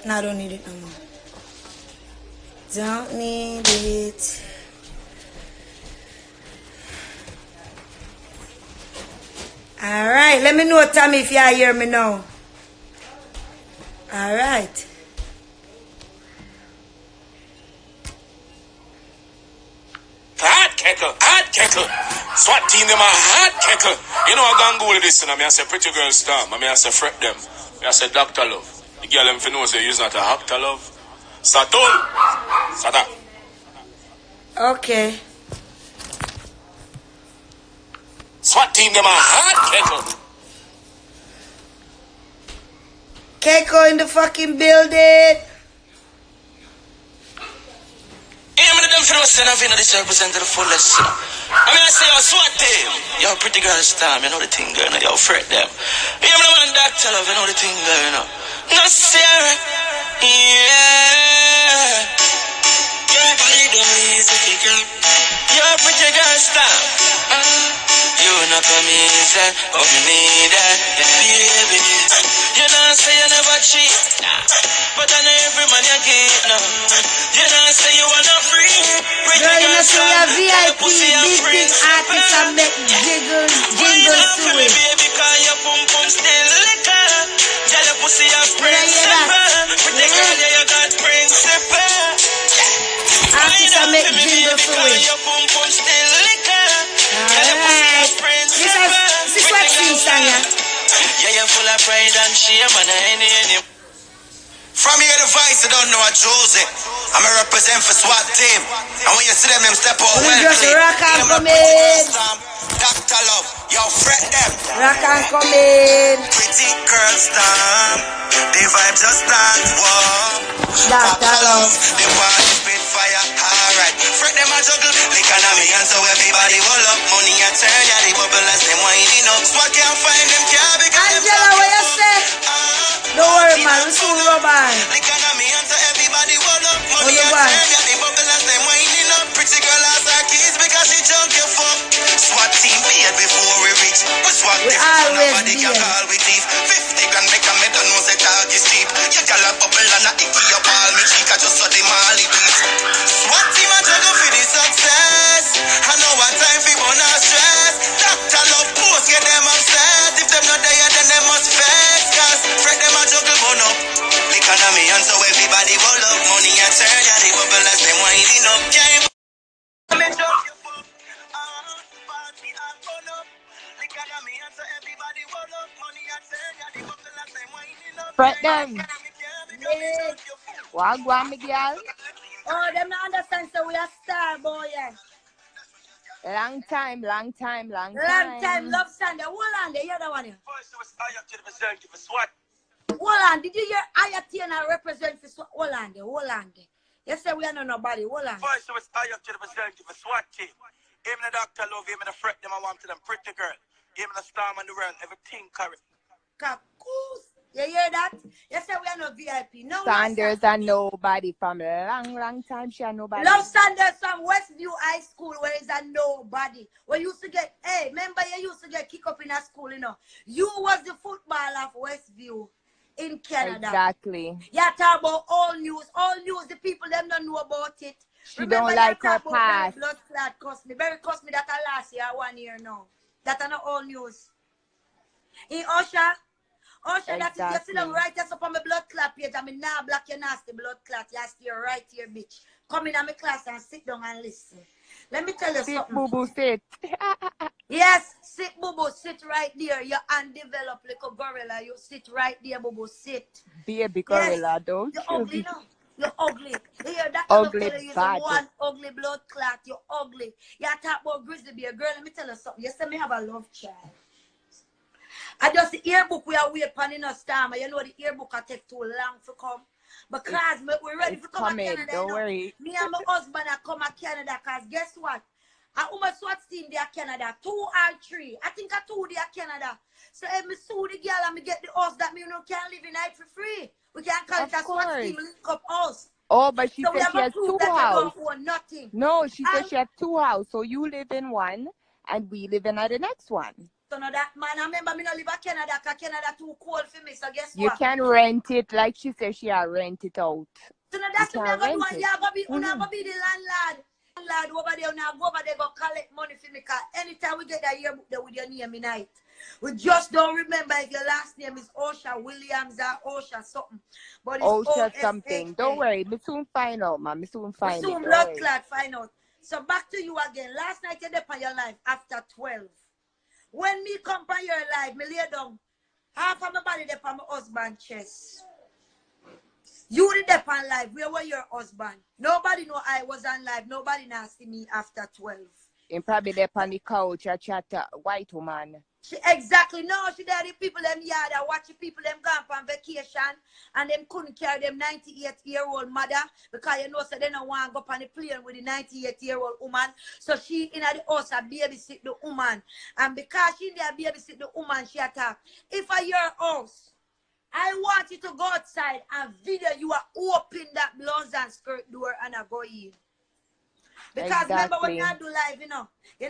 No, I don't need it no more. Don't need it. Alright, let me know, Tommy, if you hear me now. Alright. Hot kettle. Swat team them a hot kettle. You know I gonna go with this, and I say pretty girl star. I say Fretdem. I say Dr. Love. The girl them fi know say use not a Dr. Love. Satol. Sata. Okay. SWAT team them a hot kettle. Keiko in the fucking building. I'm going to them this represent the fullest. I mean, I say, yo, SWAT team. Yo, pretty girl star, you know the thing, girl. Yo, Fretdem. I'm the man Dr. Love, you know the thing, girl. You know. No, sir. Yeah. Yo, pretty girl star. You not come easy, but me need that, baby. You don't say you never cheat, but I know every man you get now. You don't say you wanna free. Girl, you know say you're VIP, big artist and make jingles to it. Baby, cause your pum pum still liquor. Tell your pussy a principal. Pretty girl, yeah, you got principal. Artist and make jingles to it. Your pum pum still liquor. Alright. This is what she's saying. Yeah, you're full of pride and shame and any. From here the vice, I don't know I chose it. I'm a represent for SWAT team. And when you see them step out well just clean. rock and come in. Dr. Love, yo, Fretdem. Rock and come in. Pretty girl stamp. The vibe just dance, whoa. Dr. Love. The party spit fire, alright. Fretdem a juggle, lick on me and so everybody roll up. Money a turn, yeah, the bubble as them winding up. SWAT can't find them, can't be Angela, what you say? Don't worry, man, we soon go by. Lick on me and so everybody roll up. Money a turn, yeah, the bubble as them winding up. Pretty girl has her keys because she junk your fuck. SWAT team paid before we reach. We SWAT this, nobody can call we thief. 50 grand make a metal, no say talk is cheap. You gal a bubble and a icky your ball. Me cheek a just so the mali beat. SWAT team a juggle for the success. I know what time for burn or stress. Dr. Love post get them upset. If them not there then they must vex. Cause Fretdem a juggle burn up. Lick on me and so everybody roll up. Money a turn, yeah, the bubble as them winding up. Yeah, Fretdem. Wagwan, Miguel. Oh, them not understand, so we are star boy, yeah. Long time. Long time, love Sunday. Hold on, the other one. Hold on, did you hear Ayatina represent for SWAT? Hold on. You say we are not nobody. Hold on. First, it was Ayatina representative for SWAT team. Him and the Dr. Love, him and the Fretdem, I want to them pretty girl. Him and the Storm and the Realm, everything correct. Kakoos. You hear that? You say we are no VIP. No. Saunders and nobody from long time. She and nobody. Love Saunders from Westview High School where is a nobody. Where you used to get, hey, remember you used to get kicked up in a school, you know. You was the footballer of Westview in Canada. Exactly. You talk about all news, the people them don't know about it. She remember, don't like her past. Bloodclot cost me. Very cost me that last year, 1 year now. That are not all news. In Offa, exactly. That is, you see them right us up on my Bloodclot page. I mean, now black your nasty Bloodclot. You stay right here, bitch. Come in my class and sit down and listen. Let me tell you sit, something. Boo-boo, sit. Yes, sit, boo-boo, sit right there. You're undeveloped like a gorilla. You sit right there, boo-boo, sit. Baby gorilla, yes. don't You're you? ugly now. You're ugly. You hear that? Ugly bad. One ugly Bloodclot. You're ugly. You talk about grizzly bear. Girl, let me tell you something. You say me have a love child. I just the yearbook we are waiting on in a storm. You know the yearbook will take too long to come. Because we're ready to come to Canada. Don't worry. Me and my husband are come to Canada because guess what? I almost SWAT team there Canada. 2 or 3. I think I 2 there Canada. So if me sue the girl and me get the house that me no can live in it for free. We can call it a SWAT team link up house. Oh, but she so said she has 2 houses. Nothing. No, she said she has 2 houses. So you live in one and we live in the next one. So no that man, I remember me no live at Canada, because Canada too cold for me. So guess You what? can rent it, like she said, she'll rent it out. So now You that's what me can gonna do, rent and it. you gonna be, the landlord. Landlord over there, now go over there, go collect money for me, because anytime we get that yearbook there with your name in it, we just don't remember if your last name is Osha Williams or Osha something. But it's OSHA something. Don't O-S-H-A. worry, me soon find out, man. Me soon We find soon it. Don't blood worry. clot find out. So back to you again. Last night you did on your life after 12. When me come on your life, me lay down. Half of my body there on my husband's chest. You did there on live. Where were your husband? Nobody know I was on live. Nobody now see me after 12. And probably there on the couch, a chat white woman. She exactly no, she there the people them yard I watch the people them gone on vacation and them couldn't carry them 98-year-old mother because you know so they don't want to go on the plane with the 98-year-old woman. So she in the house and babysit the woman. And because she in there babysit the woman, she attack. If I your house, I want you to go outside and video you are open that blouse and skirt door and I go in. Because remember when you do live, you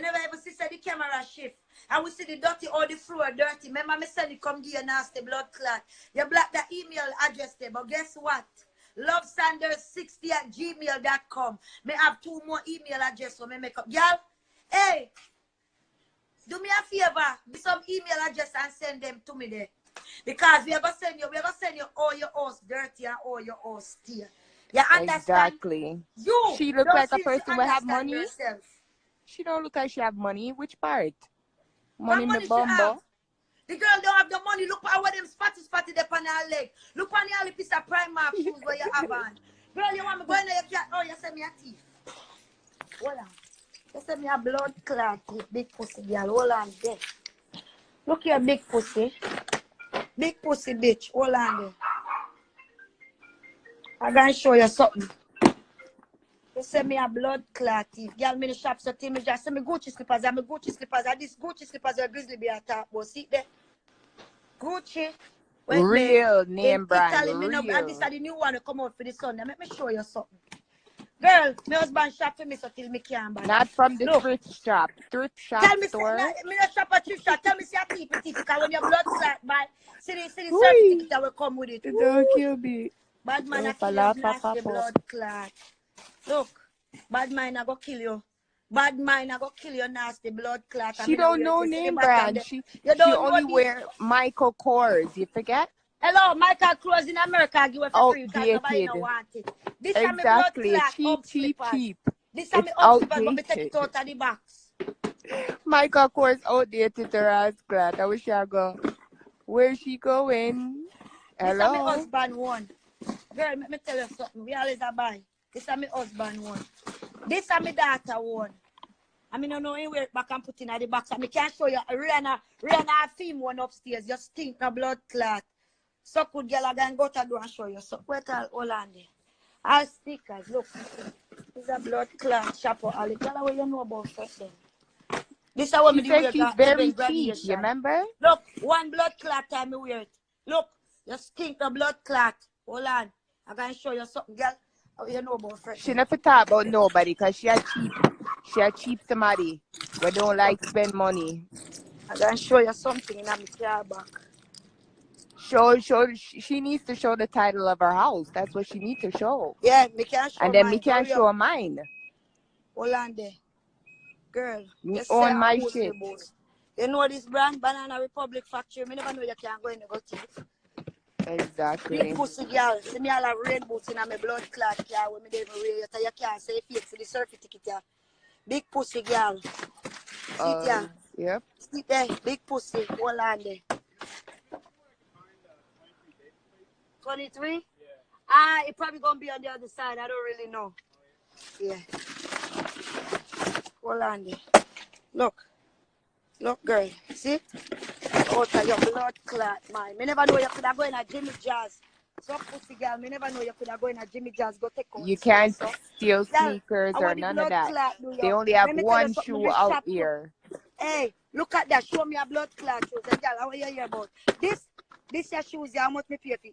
never ever see the camera shift. And we see the dirty or the floor dirty. Remember me said you come give you nasty blood clot. You block the email address there. But guess what? lovesaunders60@gmail.com. Me have 2 more email address for me make up. Girl, hey, do me a favor. Give some email address and send them to me there. Because we are gonna send you all your house dirty and all your house steer. You understand? Exactly. You she look like a person who have money. Yourself. She don't look like she have money. Which part? Money What in money the she have? bumbo. The girl don't have the money. Look at what them spotty up on her leg. Look on the only piece of Primark shoes where you have on. Girl, you want me going there? You can't. Oh, you send me a teeth. Hold on. You send me a blood clot teeth. Big pussy girl. Hold on there. Look here, big pussy. Big pussy bitch. Hold on there. I'm gonna show you something. You send me a blood clot teeth. Girl, me in the shop, so tell me just send me Gucci slippers. And me Gucci slippers. And this Gucci slippers are grizzly bear top. But see there? Gucci. Wait, Real name brand. Italy, Real. and this is the new one to come out for the Sunday. Let me show you something. Girl, my husband shop for me so till me can't buy. Not from the thrift shop. Thrift shop Tell me, store. me not shop at thrift shop. Tell me, see a teeth, because when your blood clot, buy, see the certificate that will come with it. Don't kill me. Bad man, I kill you, nasty blood clot. Look, bad man, I go kill you. Bad mind, I go kill your nasty blood clot. She don't know name brand. She only wear Michael Kors. You forget? Hello, Michael Kors in America give it for free because nobody don't want it. This is my blood clot cheap. This is my up slippers, but me take it out of the box. Michael Kors outdated her ass glad. I wish I go. Where's she going? Hello? This is my husband one. Girl, let me tell you something. We always a buy. This is my husband one. This is my daughter one. I mean, I don't know anywhere back and put in the box. I can't show you. Rihanna film one upstairs. You stink no blood clot. So good girl, I can go to the door and show you. So wait till all on there. All stickers, look. This is a blood clot shop for all the girl. What you know about Fretdem? This is what me do. She's very cheap, you remember? Look, one blood clot time me wear it. Look, you stink the blood clot. Hold on. I can show you something, girl. What you know about Fretdem? She never talk about nobody because she a cheap. She a cheap somebody. We don't like spend money. I can show you something in my car back. She needs to show the title of her house. That's what she needs to show. Yeah, me can show and then mine. me can show mine. Hold on there. Girl, me own my shit. You know this brand, Banana Republic Factory? Me never know you can't go in the go thief. Exactly. Big pussy girl. See me all have red boots in my blood clot car when me dey even wear it. You can't say fake for the surfing ticket here. Big pussy girl. Sit here. Yep. Sit there. Big pussy. Hold on there. 23? Yeah. It probably gonna be on the other side. I don't really know. Yeah. Hold on there. Look. Look, girl. See? Out of your blood clot, man. Me never know you could have go in a Jimmy Jazz. So pussy girl, me never know you could have go in a Jimmy Jazz. Go take out. You can't steal sneakers or none of that. They only have one shoe out here. Hey, look at that. Show me a blood clot shoes. And girl, how you hear about this your shoes? How much me pay for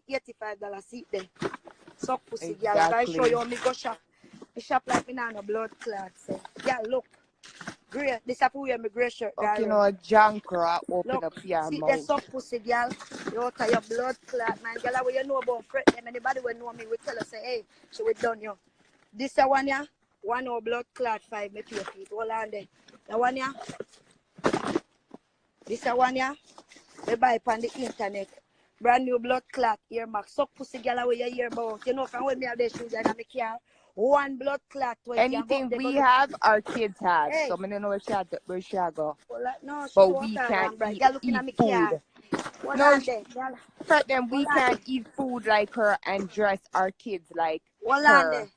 $85? See there. So pussy girl, I show you how me go shop. Me shop like me now no blood clot. So, girl, look. Grey. This is where my grey shirt guy. Okay, no, Jankra open Look, up your see mouth. the suck pussy, girl. You out of your blood clot, man. Girl, what you know about Fretdem? Anybody will know me will tell us, say, hey, she will done you. This one, yeah. One or blood clot 5, make your feet. Hold on there. The one, yeah. This one, yeah. We buy it on the internet. Brand new blood clot earmark. Suck pussy, girl, what you hear about. You know, from when me have the shoes and I make car. One blood clot. Anything we have, our kids have. Hey. So I don't know where she go. Well, no, she But we water can't and bright. eat, Girl, looking at me car. food. Hold No, on there, girl. Fretdem, we Hold on can't there. eat food like her and dress our kids like Hold on there. her.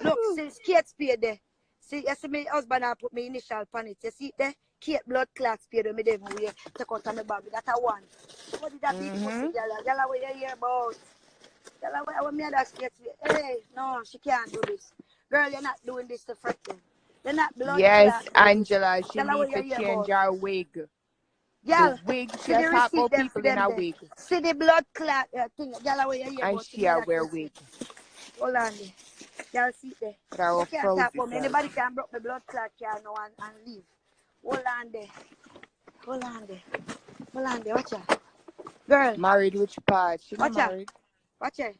Look, since Kate spear there. See, you see my husband I put my initial on it. You see it there? Kate blood clot spear there. Me them we take out of my bag. That a one. What did that big pussy girl? Girl, what you hear about? Girl, what me that Kate spear? Hey, no, she can't do this. Girl, you're not doing this to Fretdem. You're not blood Yes, clot. Angela, she Girl, what needs to you hear change about? our wig. The Girl, wig, see she the talk receipt about them for people in them a there. wig. See the blood clot thing. Girl, what you hear And about? she a wear Kate wig. Hold on there. Y'all see there. But our You can't talk frozen about me. girl. Anybody can broke my blood clot can now and leave. Hold on there. Hold on there. Hold on there. Watch out. Girl, Married which part? She not watch out. married. Watch out.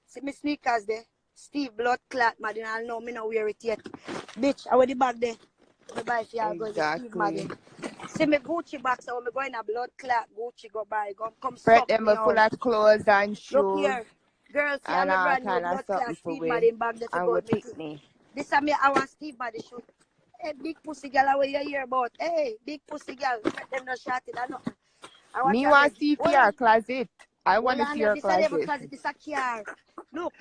See my sneakers there. Steve blood clot, Madden. I know me not wear it yet. Bitch, I wear the bag there. Me buy if y'all go to Steve Exactly. Madden. See me Gucci box. I want me go in a blood clot. Gucci go buy. Come suck Fretdem me are full out. of clothes and Look shoes here. Girl, see I'm and a all brand new kind of blood something clot for Steve we. Madden bag that you And go we with me. picnic. This is me, I want Steve body shoot. Hey, big pussy girl, what you hear about? Hey, big pussy girl, let them not shot it or nothing. I want Me to want get, to see hold your on, closet. I want to see your this is never closet. because it is a car. Look,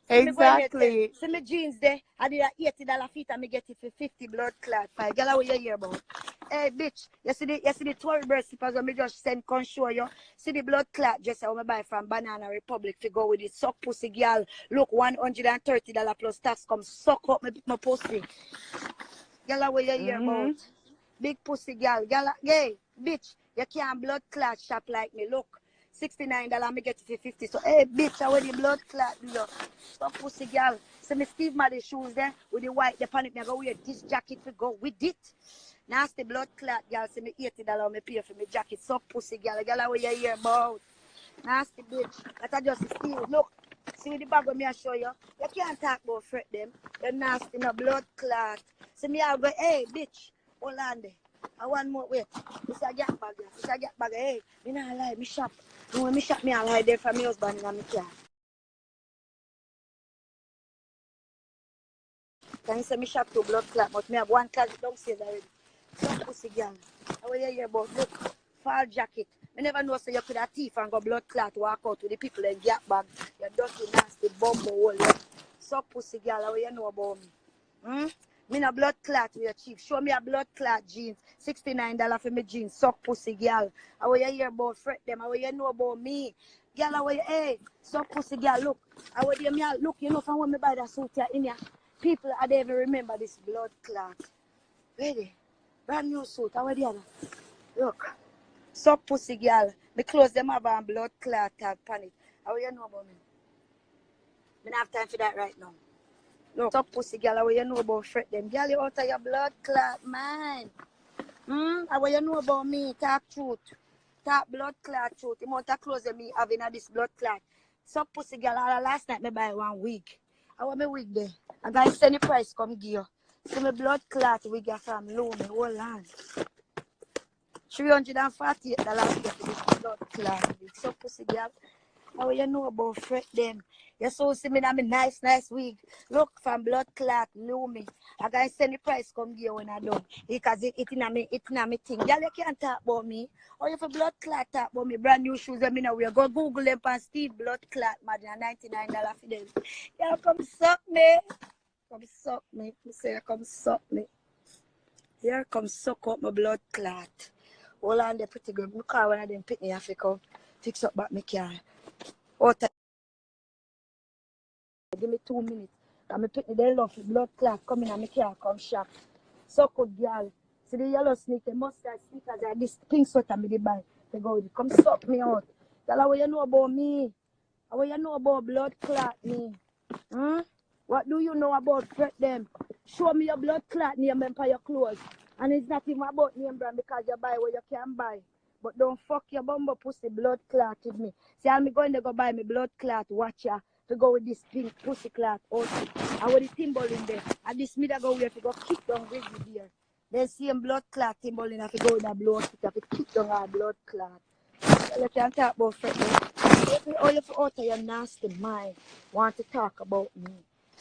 see me going here, Exactly. see me jeans there, I did a $80 feet and me get it for 50 blood clot. Girl, what you hear about? Hey, bitch, you see the Tory bird slippers when me just send come show you. See the blood clot dress I want to buy from Banana Republic to go with it. Suck pussy girl. Look, $130 plus tax come suck up my pussy. Girl, what you hear about? Big pussy girl. Girl, hey, bitch, you can't blood clot shop like me. Look, $69 me get it for 50. So, hey, bitch, I wear the blood clot do you? Stop pussy girl. See me Steve Madden shoes there with the white, the panic. Me go wear this jacket to go with it. Nasty blood clot girl. See me $80 me pay for me jacket. Stop pussy girl. Girl, what you hear about? Nasty bitch. That I just steal. Look. See with the bag of me I show you. You can't talk about Fretdem. You're nasty, no blood clot. See me I go, hey, bitch. Hold on there. I want more wait. This a get bag. This a get bag. Hey, me not lie. Me shop. When me shop, me I lie there from my husband in my car. Can you say me shop to blood clot? But me have one closet downstairs already. Some pussy girl. How you hear about? Look, fall jacket. I never know so you could have teeth and go blood clot walk out with the people in gap bag. You dirty, nasty, bumbo hole. So pussy girl, how you know about me? Me no blood clot with your chief. Show me a blood clot jeans. $69 for me jeans. Suck pussy girl. How you hear about Fretdem? How you know about me? Girl, how you, hey, suck pussy girl, look. How you me look, you know from when me buy that suit here in here. People I don't even remember this blood clot. Ready? Brand new suit. How you other? Look. Suck pussy girl. Me clothes them have a blood clot tag pan it. How you know about me? Me don't have time for that right now. Look, suck pussy girl, how you know about Fretdem? Girl, you out of your blood clot, man. How you know about me? Talk truth. Talk blood clot truth. The amount of clothes that me having at this blood clot. Suck pussy girl, last night me buy 1 wig. I want me wig there. I'm going to send the price come give you. See my blood clot wig from Lumi. Hold on. $348 for this blood clot wig. So pussy girl, how you know about Fretdem? You so see me in my nice wig. Look from blood clot Lumi. I gotta send the price come give you when I do. Because it in a me thing. Girl, you can't talk about me. Or if a blood clot talk about me, brand new shoes that me now wear. Go Google them and Steve blood clot imagine $99 for them. Y'all come suck me. Come suck me. Me say come suck me. Here come suck up my blood clot. Hold on there, pretty girl. My car one of them pick me off come fix up back my car. Give me 2 minutes. And me pick me the love blood clot coming and my car come shop. So good girl. See the yellow snake, the mustard sneakers like this pink sweater me the buy. They go with it. Come suck me out. Tell what you know about me. What you know about blood clot me. What do you know about Fretdem? Show me your blood clot name and your clothes. And it's not even about name brand because you buy what you can buy. But don't fuck your bumbo pussy blood clot with me. See, I'm going to go buy me blood clot watcher to go with this pink pussy clot also. And with the timbal in there. And this me that go where to go kick down grizzly beer. Then see him blood clot timbal in, I go with that blood clot, to kick down our blood clot. Well, you can't talk about Fretdem. All you out of your nasty mind want to talk about me.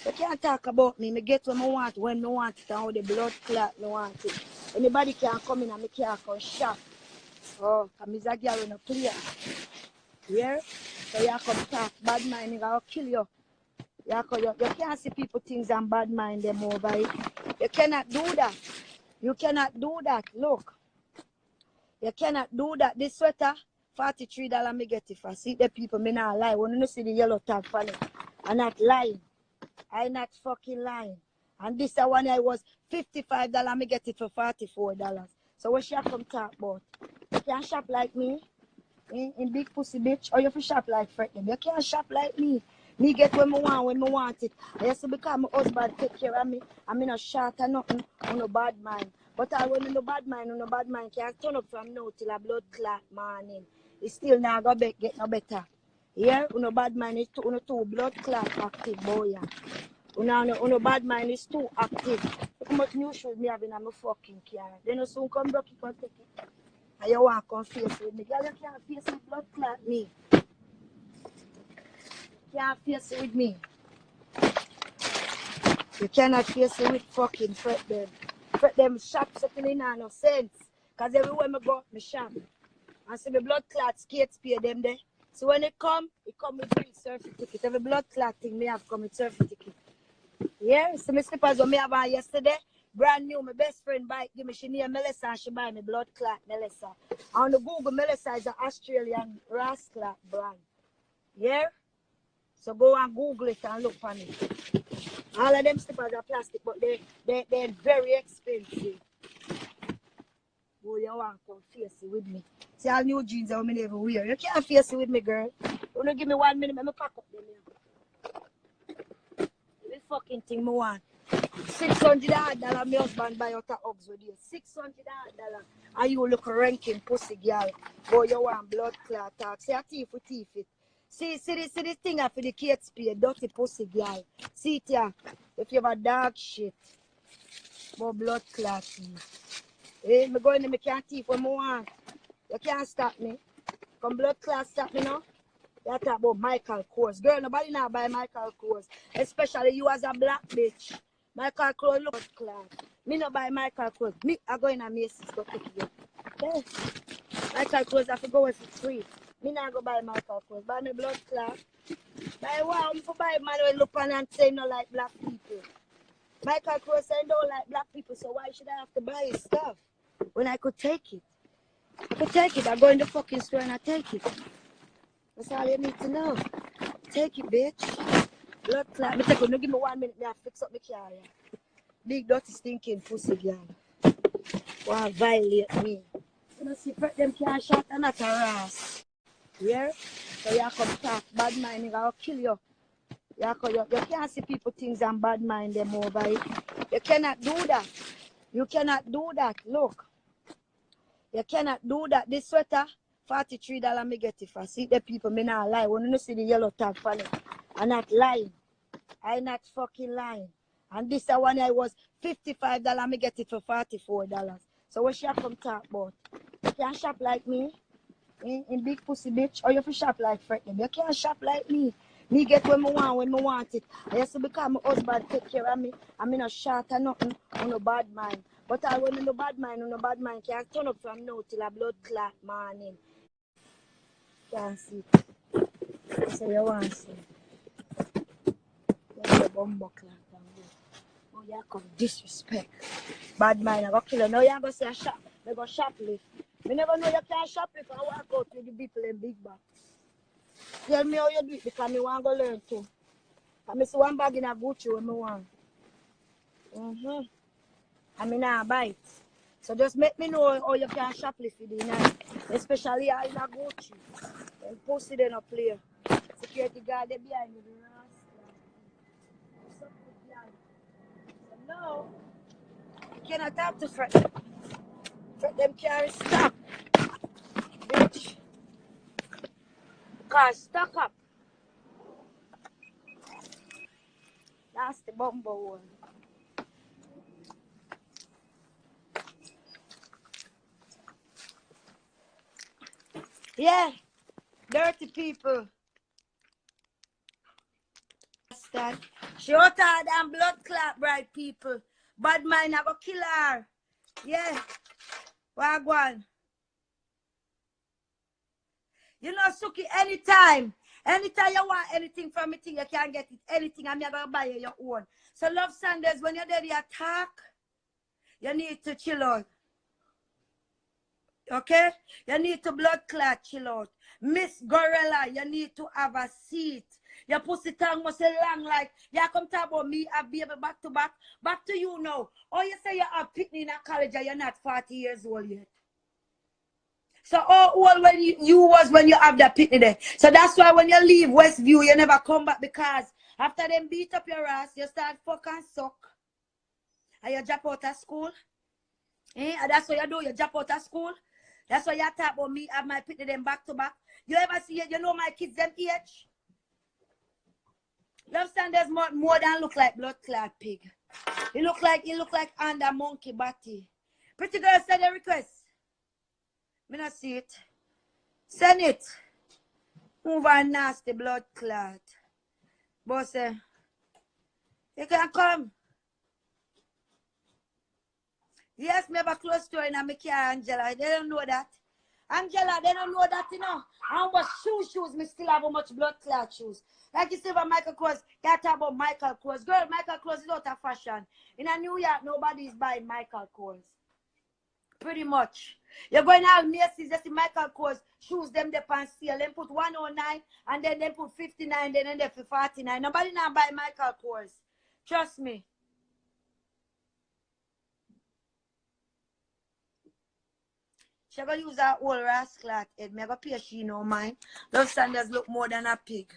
You can't talk about me. I get what I want when I want it and how the blood clot I want it. Anybody can come in and I can't come shop. Oh, because I'm a girl in a player. Yeah? So you come talk bad mind, I'll kill you. You can't see people things and bad mind them over it. You cannot do that. You cannot do that. Look. You cannot do that. This sweater, $43 me get it for. See the people, me not lie. When you see the yellow tag for it, I'm not lying. I'm not fucking lying. And this one I was $55 me get it for $44. So what you come talk about? You can't shop like me. In big pussy bitch. Or you can shop like Fretdem. You can't shop like me. Me get when I want it. I used to become my husband take care of me. I'm in a shot or nothing on a bad mind. But I when no bad mind can't turn up from now till a blood clot morning. It's still now go back get no better. Yeah, no bad mind is too blood clot active boy. No bad mind is too active. Look how much new shoes me having on my fucking car. Then you soon come back you can take it. And you want to come face with me. Girl, you can't face with blood clot me. You can't face it with me. You cannot face it with fucking Fretdem. Fretdem shop something in no sense. Because everywhere I go, I shop. And see the blood clot skates pay them there. So when it come with real surfing ticket. Every blood clot thing me have come with surfing ticket. Yeah, so my slippers what me have on yesterday. Brand new, my best friend buy give me she name Melissa and she buy me blood clot Melissa. On the Google, Melissa is an Australian rascal brand. Yeah? So go and Google it and look on it. All of them slippers are plastic, but they're very expensive. Oh, you want to come face it with me. See all new jeans I never wear. You can't face it with me, girl. You don't give me 1 minute, let me pack up them here. This fucking thing I want. $600 my husband buy out of Uggs with you. $600. And you look ranking pussy girl. Boy, you want blood clot talk. See a thief with teeth it. See this thing for the kids pay, dirty pussy girl. See it here. If you have a dog shit. More blood clotting. Hey, me going to me can't teeth when I want. You can't stop me. Come blood clot stop me now. You talk about Michael Kors. Girl, nobody now buy Michael Kors. Especially you as a black bitch. Michael Kors look cloud. Me no buy Michael Kors. Me I go in a Macy's go take it. Okay. Michael Kors I have to go with it free. Me not go buy Michael Kors. Buy me blood clot. Buy wow, I'm for buy man when look on and say no like black people. Michael Kors say don't like black people, so why should I have to buy his stuff? When I could take it. I could take it. I go in the fucking store and I take it. That's all you need to know. Take it, bitch. Blood clot. Me take it. No give me 1 minute. Me I fix up my car. Yeah. Big dirty stinking pussy girl. Want violate me. You know see Fretdem can't shot and not a ass. Yeah? So you come talk bad mind. I'll kill you. You can't see people things and bad mind them over it. You cannot do that. You cannot do that. Look. You cannot do that. This sweater, $43 me get it for. See the people, me not lie. When you see the yellow tag for it, I'm not lying. I'm not fucking lying. And this one I was $55 me get it for $44. So what you come talk about? You can't shop like me. In big pussy bitch. Or you can shop like Fretdem. You can't shop like me. Me get when I want it. I used to become my husband take care of me. I'm in a shot or nothing on a bad mind. But I when no bad mind can't turn up from now till a blood clot morning. Can't see. So you want to see. You have a bumbo clot and go. Oh, you come disrespect. Bad mind, I go kill you. Now you go say a shop. I go shoplift. Me never know you can't shoplift and walk out with the people in big bag. Tell me how you do it because I want to learn too. I see one bag in a Gucci when I want. I mean, I buy it. So just make me know how you can shoplift with the night. Especially in a Gucci. And post it in a player. Security guard they behind you. So no. You cannot talk to Fretdem. Fretdem can't stop. Bitch. Cause stuck up. That's the bumble one. Yeah. Dirty people. That. She out her damn blood clot bright people. Bad mind I go kill her. Yeah. Wagwan. You know, Suki, anytime you want anything from me, you can get it. Anything, I'm gonna buy you your own. So, love Saunders, when you're there, the attack, you need to chill out. Okay? You need to blood clot chill out. Miss Gorilla, you need to have a seat. Your pussy tongue must say long like, you come talk about me, a baby back to back. Back to you now. Or you say you have picnic in a college and you're not 40 years old yet. So how old when you was when you have that picnic there? So that's why when you leave Westview, you never come back because after them beat up your ass, you start fucking suck. And you drop out of school. And that's what you do, you drop out of school. That's why you talk about me, have my picnic them back to back. You ever see it? You know my kids them age? Love Saunders more than look like blood clot pig. He look like under monkey body. Pretty girl send a request. Me not see it. Send it. Move on nasty blood clot. Boss, you can come. Yes, me have a close store in my car, Angela. They don't know that. Angela, they don't know that, you know. How much shoes me still have how much blood clot shoes. Like you say about Michael Kors, you talk about Michael Kors. Girl, Michael Kors is out of fashion. In New York, nobody is buying Michael Kors. Pretty much. You're going to have Macy's, just the Michael Kors shoes, them they pan sale. Then put 109 and then they put 59, then they for 49. Nobody now buy Michael Kors. Trust me. She gonna use her old rascal head. Me gonna pay she no mind. Love Saunders look more than a pig.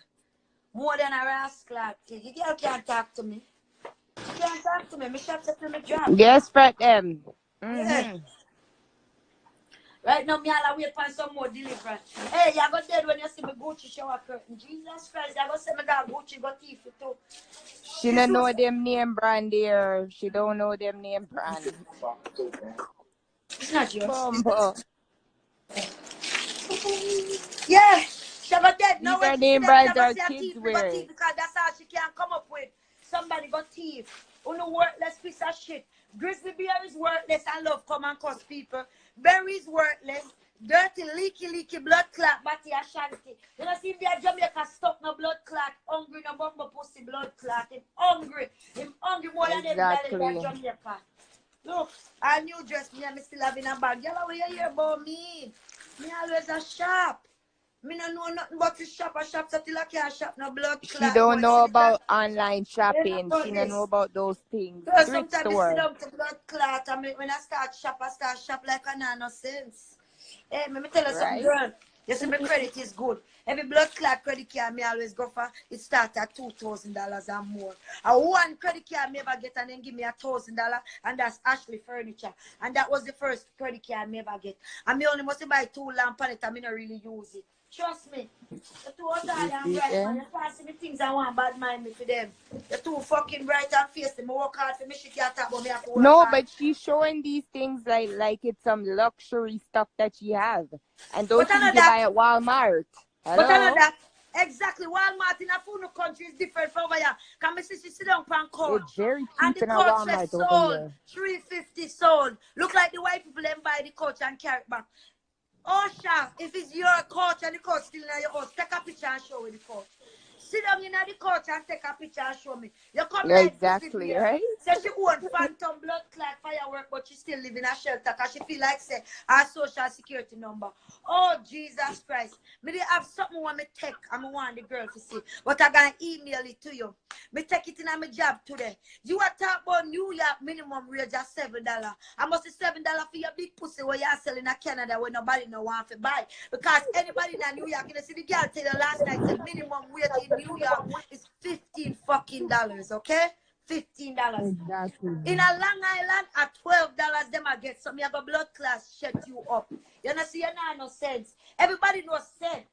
More than a rascal pig. You girl can't talk to me. You can't talk to me. Me shop to me job. Yes, Fretdem. Yeah. Right now, me all wait for some more deliverance. Hey, you go dead when you see me Gucci shower curtain. Jesus Christ, you go see me got Gucci got teeth too. She don't know them name brand there. She don't know them name brand. It's not yours. Bumbo. Yeah, she got dead. These Now when are she see name them, she brands go our see her kids teeth, wear. because that's all she can come up with. Somebody got teeth. Uno worthless piece of shit. Grizzly bear is worthless and love come and cuss people. Berry is worthless. Dirty, leaky, blood clot, body Ashanti. You know, see, if you're Jamaica stuck no blood clot, hungry, no bumbo pussy blood clot. Him hungry more than everybody in Jamaica. Look, I knew just me and me still having a bag. Y'all what you hear about me? Me always a shop. Me no know nothing but to shop. I shop so till I can't shop no blood clot. She don't know about online shopping. She don't know about those things. So Thrift sometimes store. I sit down to blood clot. I mean, when I start shop like a nonsense. Hey, let me tell you something, girl. You see, my credit is good. Every blood clot credit card me always go for, it starts at $2,000 and more. And one credit card me ever get and then give me $1,000, and that's Ashley Furniture. And that was the first credit card me ever get. And me only must buy 2 lamp on it and me not really use it. Trust me. You're too hard and bright, man. You can't see me things I want bad mind me for them. You're too fucking bright and fierce. I work hard for me. She can't talk about me. No, but she's showing these things like it's some luxury stuff that she has. And those things you buy at Walmart. Hello? But I know that. Exactly. Walmart in a food country is different from over here. Can me see she sit down on couch. It's very cheap and the in a couch Walmart sold over here. $350 sold. Look like the white people then buy the couch and carry it back. Oh, Sha, if it's your couch and the couch still in your house, take a picture and show me the couch. Sit down in the couch and take a picture and show me. You come yeah, exactly, right? So she own phantom blood clot firework, but she still live in a shelter because she feel like say her social security number. Oh, Jesus Christ. Me they have something want me take and I want the girl to see. But I gonna email it to you. Me take it in my job today. You are talking about New York minimum wage at $7. I must say $7 for your big pussy where you're selling in Canada where nobody no want to buy. Because anybody in New York, you know, see the girl tell you last night the minimum wage in New York is $15 fucking, okay? $15. Exactly. In a Long Island, at $12, them I get some. You got blood class shut you up. You know, see, you know, no sense. Everybody knows sense.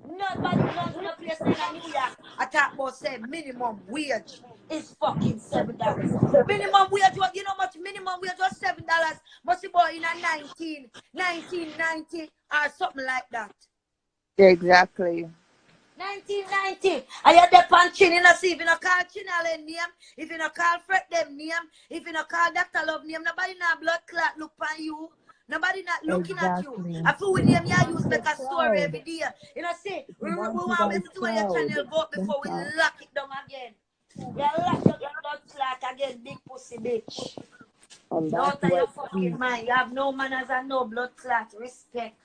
Nobody knows no place in New York. I talk about say minimum wage is fucking $7. Minimum wage, you know how much minimum wage was $7? Must be about in a 1990 or something like that. Exactly. 1990. And you're there punching, you know, see, if you don't call Chinale name, if you don't call Fretdem name, if you don't call Dr. Love name, nobody not blood clot look on you. Nobody not looking at you. I feel with name you use make a story every day. You know, see, we want everywhere your channel go before we lock it down again. You lock down your blood clot again, big pussy bitch. Out of your fucking mind. You have no manners and no blood clot. Respect.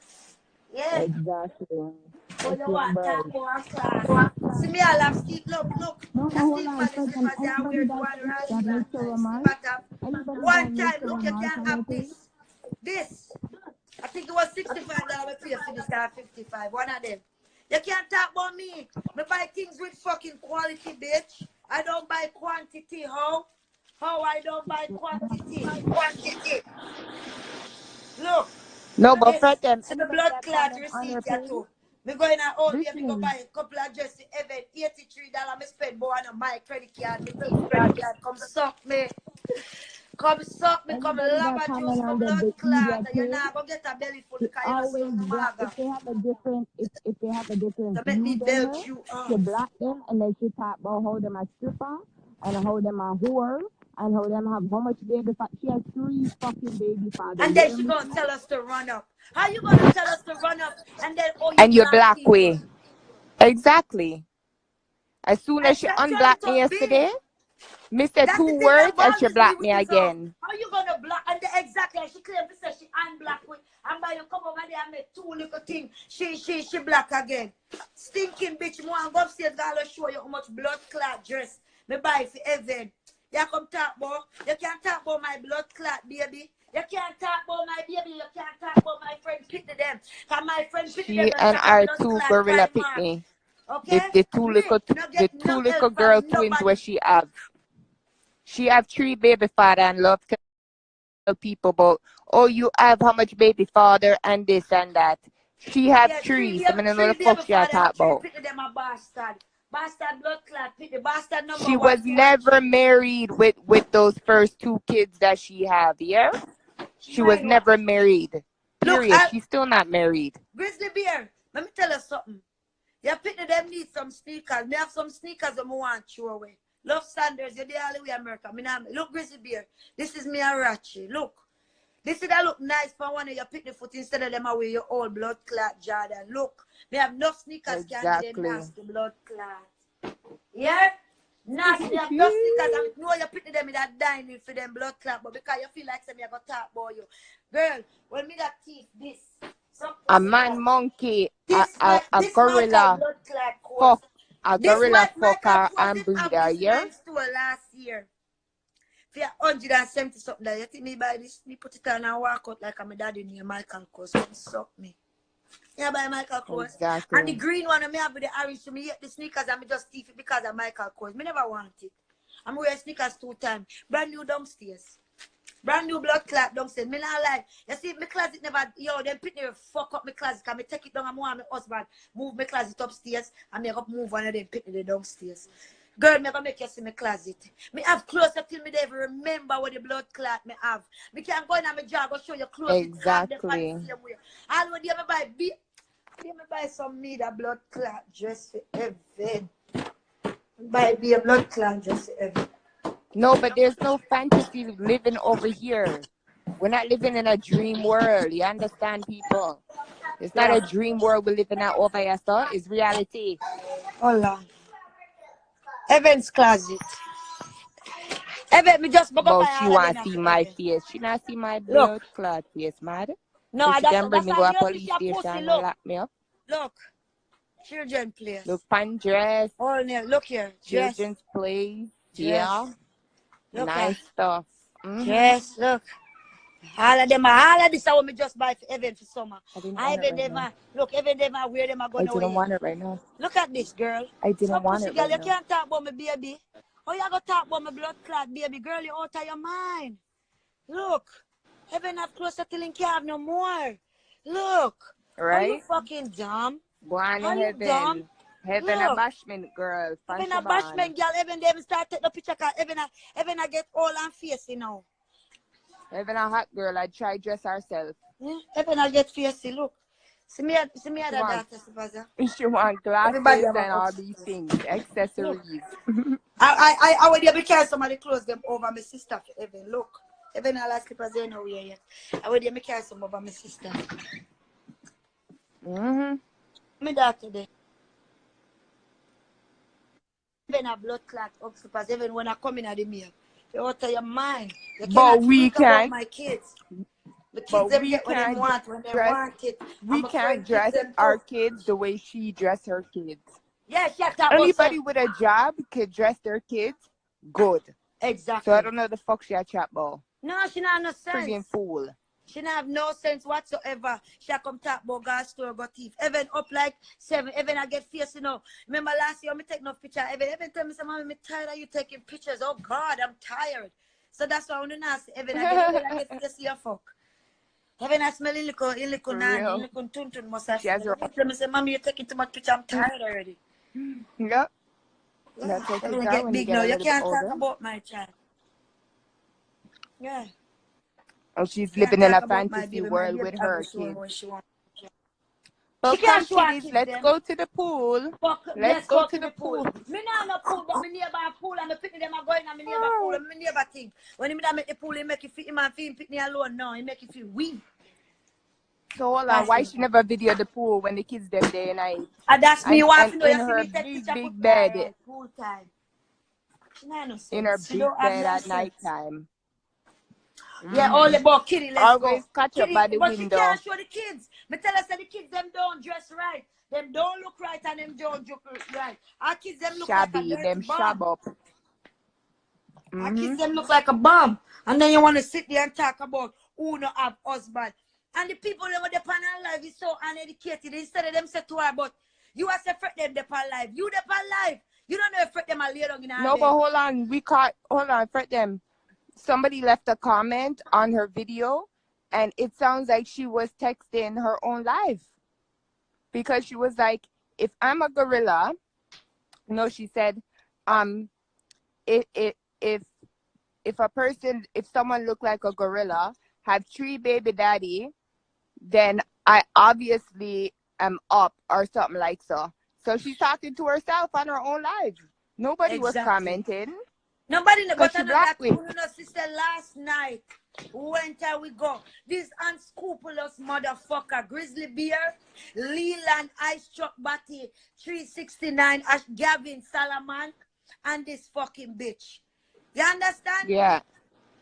Yeah. Exactly. So you want to talk about class. See me, I love Steve. Look. No, The hold Steve on, for the slippers, they are weird one right. One time, look, you can't have this. This. I think it was $65 I pay for this at 55. One of them. You can't talk about me. I buy things with fucking quality, bitch. I don't buy quantity. How I don't buy quantity? Look. no, but This. Fretdem, So the blood clot receipt here too. Me going to old me go buy a couple of dresses even $83. Me spend more on my credit card, me teeth credit card. Come suck me. Come suck me, come lava juice, come blood clot. You're not gonna get a belly full because you're not so maga. If they have a different, if they have a different So make me view than her, belt you up. she block them and then she talk about how them a stripper and how them a whore and how them have how much baby father. She has 3 fucking baby fathers. And then she gonna tell us to run up. How you gonna tell us to run up and then oh you and you black black people? way. Exactly. As soon as she unblocked me yesterday, me said 2 words and she blocked me again. How you gonna block? And exactly, she claimed to say she unblocked with. And by you come over there and make 2 little things, she black again. Stinking bitch, more and go upstairs, gonna show you how much blood clot dress me buy for Evan. You come talk about, you can't talk about my blood clot, baby. You can't talk about my baby, you can't talk about my friend Pitney them. Cause my friend Pitney them and our 2 gorilla Pitney. Okay? The two little girl twins where she have. She have 3 baby father and love to tell people about, oh, you have how much baby father and this and that. She have 3. So I don't know the fuck she talk about. Bastard blood clot, the bastard number she 1. was never married with those first 2 kids that she have, yeah? She was never married. Period. Look, she's still not married. Grizzly Bear, let me tell you something. You Pitney them need some sneakers. Me have some sneakers that I want to throw away. Love Saunders, you're the only way America. Look, Grizzly Bear, this is me and Ratchy. Look. This is that look nice for one of your Pitney foot instead of them away your old blood clot Jordan. Look, they have enough sneakers can get them nasty blood clot. Yeah? Nasty, they have enough sneakers. I know you Pitney them in that dining for them blood clot, but because you feel like some you got talk about you. Girl, when me got teeth, this. A man monkey, a gorilla, fuck, a gorilla fucker and breeder, yeah? Last year. For 170 something that you think me buy this, me put it on and walk out like I'm a daddy near Michael Kors. Come suck me. Yeah, buy Michael Kors. Exactly. And the green one I have with the orange to me hate the sneakers and me just thief it because of Michael Kors. Me never want it. I'm wearing sneakers 2 times. Brand new downstairs. Brand new blood clot downstairs. Me not like. You see, my closet never, them Pitney fuck up my closet because me take it down and want my husband move my closet upstairs and me go move one of them Pitney downstairs. Girl, me gonna make you see my closet. Me have clothes till me never remember what the blood clot me have. Me can go in and my job go show you clothes. Exactly. All when you buy some me that blood clot dress for Evan. Buy me a blood clot dress for Evan. No, but there's no fantasy living over here. We're not living in a dream world. You understand, people? It's not a dream world we're living at over here, so it's reality. Hold on. Evan's closet. Evan, me just but she want to see my face. She not see my blood clot face, mad. No, so she can bring me to a police station and lock me up. Look. Children place. Look, pan dress. Oh, no, look here. Children's place. Yeah. Look nice stuff. Yes, look. All of this I want me just buy for Evan for summer. Look, Evan them where them are going I didn't want it right now. Look at this, girl. I didn't want it girl, right you now. can't talk about my baby. Oh, you gonna talk about my blood clot, baby girl? You out of your mind. Look, heaven have closer till in can't have no more. Look, are you Right? fucking dumb? Go on to Are you dumb? heaven. Heaven a Look, bashment, girl. even a Fashaban. bashman girl, even them start take the picture, cause even I get all and face, you know. Heaven a hot girl. I try dress herself. Even I get facey, look. See me She other want, daughter, supervisor. she want Everybody glasses have and a all box. these things. Look. Accessories. I would be careful somebody close them over my sister for Evan. Look. Even I like slippers there nowhere yet. I would be careful over my sister. My daughter there. Even a blood clot up slippers, even when I come in at the meal. You're out of your mind. You But cannot we think about can't. my kids. The kids But them we get what they can't want when they dress. want it. We I'm can't afraid kids dress them our too. kids the way she dress her kids. Yeah, she talk about Anybody some. with a job could dress their kids good. Exactly. So I don't know the fuck she a chat about. No, she not have no sense. Friggin' fool. She don't have no sense whatsoever. She come talk about gas store, got thief. Even up like 7. Even I get fierce, you know. Remember last year, I take no picture. Even tell me, say, Mommy, I'm tired of you taking pictures. Oh, God, I'm tired. So that's why I'm not say, Even I get fierce, you fuck. Even I smell in little For nanny, in real. little tuntun must have She has her. tell me, say, Mommy, you're taking too much picture. I'm tired already. Yep. Yeah. That's what Even kids I are get when they big get now. a You little bit can't talk older. about my child. Yeah. And she's You can't living in talk a about my fantasy baby. My world baby with have a her show kids. when she wants. She But can't come, show her kiddies, kids let's them. go to the pool. Fuck, Let's let's go go to to the the pool. pool. Me nah no pool, but me neighbor a pool and me picnic them are going and me neighbor pool and me neighbor think. When him da make the pool, he make you feel him and feel him picnic alone. No, he make you feel weak. So hold on, That's why it. she never video the pool when the kids them day and night? And that's me want And to know. in You see her me take picture put big me bed, alright. Pool time. She nah no in her sense. She big don't have bed no at sense. nighttime. Yeah, all about Kitty, let's go. Always catch up Kitty, by the but she window. can't show the kids. Me tell her say the kids them don't dress right. Them don't look right and them don't look right. Our kids them look like a Shabby, dirty them shab bomb. up. Our kids them look like a bomb. And then you want to sit there and talk about who no have husband. And the people them on the panel life is so uneducated. Instead of them say to her, but you are say Fretdem the pan life. You the pan life. You don't know if Fretdem are lay down in her No, bed. but hold on, Fretdem. Somebody left a comment on her video, and it sounds like she was texting her own life. Because she was like, if I'm a gorilla, no, she said, if someone look like a gorilla, have 3 baby daddy, then I obviously am up or something like so. So she's talking to herself on her own live. Nobody was commenting. Nobody, but I she know that black with. you know, sister, last night went and we go. This unscrupulous motherfucker, Grizzly Bear, Leland, Ice Truck Batty, 369, Ash Gavin Salaman, and this fucking bitch. You understand? Yeah.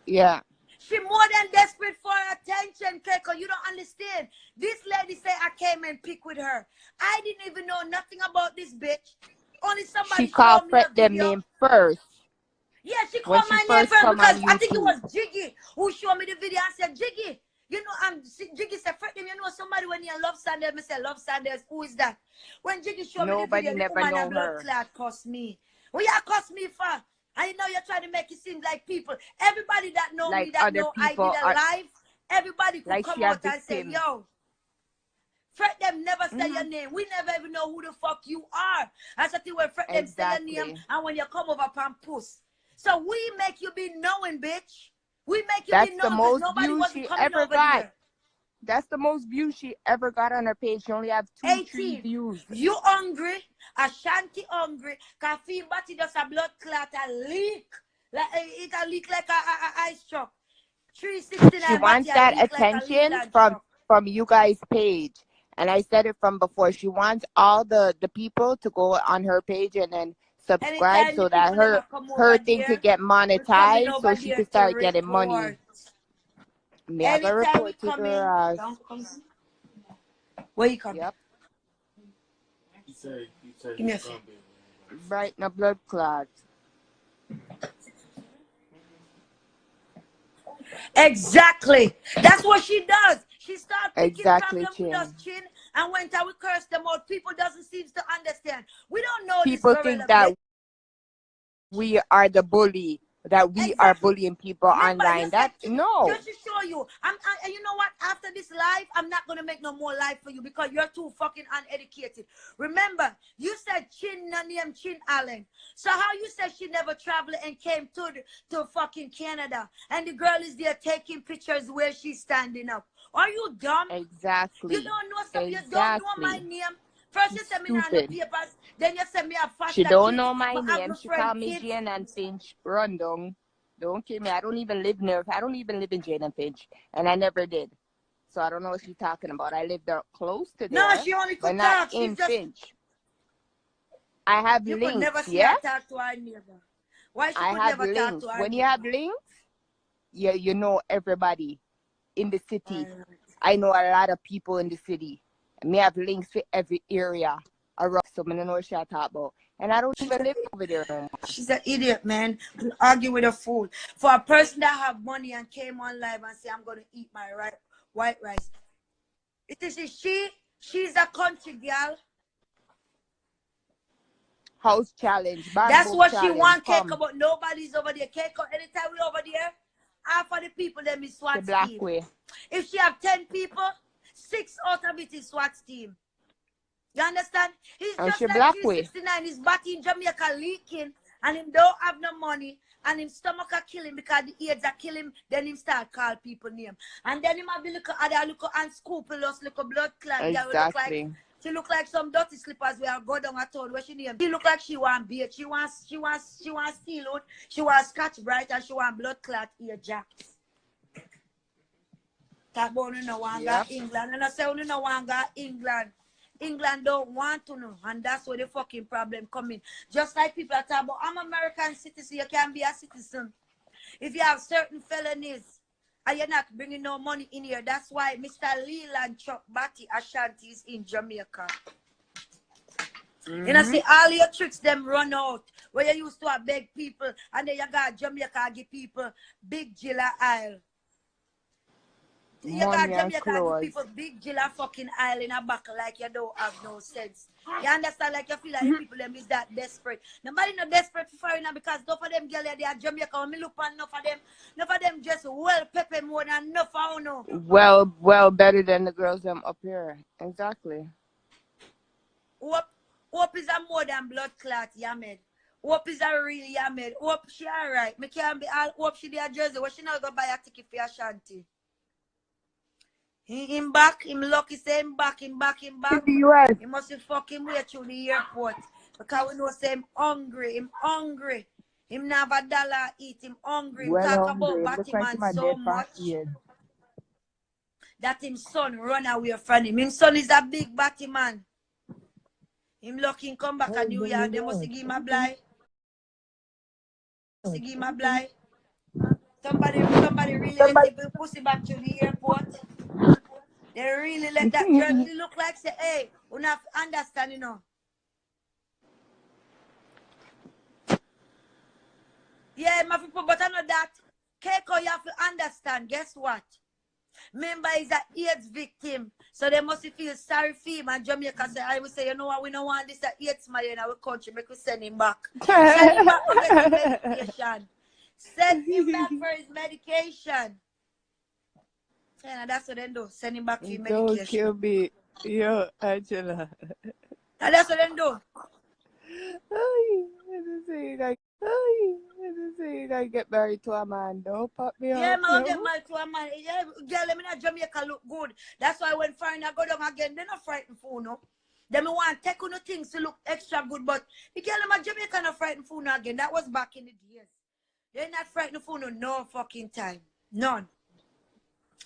Yeah. She more than desperate for attention, Keiko. You don't understand. This lady say I came and pick with her. I didn't even know nothing about this bitch. Only somebody She called showed me a Fretdem video. name first. Yeah, she When called she my name first first come because on I think it YouTube. was Jiggy who showed me the video and said, Jiggy, you know, Jiggy said, Fretdem, you know somebody when you love Saunders, me say, love Saunders, who is that? When Jiggy showed me the Nobody video, the never woman know a blood her. clot cost me. What you cost me for? I know you're trying to make it seem like people. Everybody that know Like me, that other know I did people a are live, everybody could like come she a out and say, victim. yo, Fretdem never say your name. We never even know who the fuck you are. I said when Fretdem say your name and when you come over pan puss. So we make you be knowing, bitch. We make you That's be the knowing because most nobody views wasn't she coming ever over got. there. That's the most views she ever got on her page. She only have 3 views. You hungry? Ashanti hungry? Coffee body does a blood clot a leak. Like it a leak like a ice truck. 369 She wants that attention from you guys' page. And I said it from before. She wants all the people to go on her page and then subscribe so that her thing could get monetized so she could start getting money. Me, I gotta report to her ass. Where you coming? Yep. Give me a phone. Right in a blood clot. Exactly. That's what she does. She started picking Exactly, problems with us, Chin, and went out, we curse them out. People doesn't seem to understand. We don't know People this gorilla think that bitch. we are the bully, that we are bullying people online. That no. Just to show you, and you know what? After this live, I'm not gonna make no more live for you because you're too fucking uneducated. Remember, you said Chin name Chin Allen. So how you said she never traveled and came to fucking Canada, and the girl is there taking pictures where she's standing up? Are you dumb? Exactly. You don't know stuff. You don't know my name. First you send me on the papers, then you send me a foster She don't kids. know my But name. She call me Jane and Finch. Rundong. Don't kill me. I don't even live near. I don't even live in Jane and Finch, and I never did. So I don't know what she's talking about. I live there close to there. No, she only could talk. In Finch. I have you links. Could never see yeah. her talk to her neighbor. Why she I could have never links. talk to her When neighbor? you have links, yeah, you know everybody in the city. I know a lot of people in the city. And me have links for every area around. So I don't know what she talk about. And I don't even live over there no more. She's an idiot, man. Argue with a fool. For a person that have money and came on live and say, I'm going to eat my white rice. It is she's a country girl. House challenge. That's what challenge. she want, Keiko, but nobody's over there. Keiko, anytime we over there, half of the people, them is Swats team. Way. If she have 10 people, 6 out of it is Swats team. You understand? He's just like 369. His body in Jamaica leaking, and him don't have no money, and him stomach are killing because the AIDS are killing him. Then him start call people name, and then him have the little unscrupulous little blood clot. Exactly. She look like some dirty slippers where I go down a town where she name. She look like she want beat. She wants steal out. She wants Scotch Bright, and she want blood clot ear jacks. Talk about no one got England, and I say no one got England. England don't want to know, and that's where the fucking problem come in. Just like people are talking about, I'm American citizen, you can be a citizen. If you have certain felonies, and you're not bringing no money in here, that's why Mr. Leland Chuck Batty Ashanti is in Jamaica. You know, see, all your tricks, them run out. Where you used to have beg people, and then you got Jamaica give people big Jilla Isle. You got Jamaica give people big Jilla fucking Isle in a back like you don't have no sense. You understand? Like you feel like the people them is that desperate. Nobody not desperate for foreigner because enough of them girls they are Jamaica. When me look on enough of them just well pepper more than enough of no. Well better than the girls them up here. Exactly. Hope is a more than blood clot, Yamed. Hope is a real Yamed. Hope she alright. Me can't be all hope she there Jersey. What she not go buy a ticket for Ashanti? Him back, him lucky say him back. He must be fucking wait through the airport. Because we know say him hungry. Him not have a dollar eat, him hungry. Him talk about Batman so much that him son run away from him. Him son is a big Batman. Him lucky him come back a New York. They must give him a blind. Somebody really let the pussy back to the airport. They really let that girl look like say, hey, we not understand, you know. Yeah, my people, but I know that. Keiko, you have to understand. Guess what? Member is an AIDS victim. So they must feel sorry for him. And Jamaica say, I will say, you know what, we don't want this AIDS man in our country. Make we send him back. Send him back to get his medication. Send him back for his medication. Yeah, that's what they do. Send him back for medication. Don't kill me. Yo, Angela. And that's what they do. I get married to a man. Don't pop me up. Yeah, man, get married to a man. Yeah, girl, let me not Jamaica look good. That's why when foreigner go down again, they're not frightened for no. They me want take on the things to look extra good, but the girl in Jamaica not frightened for no again. That was back in the days. They're not frightened for no fucking time. None.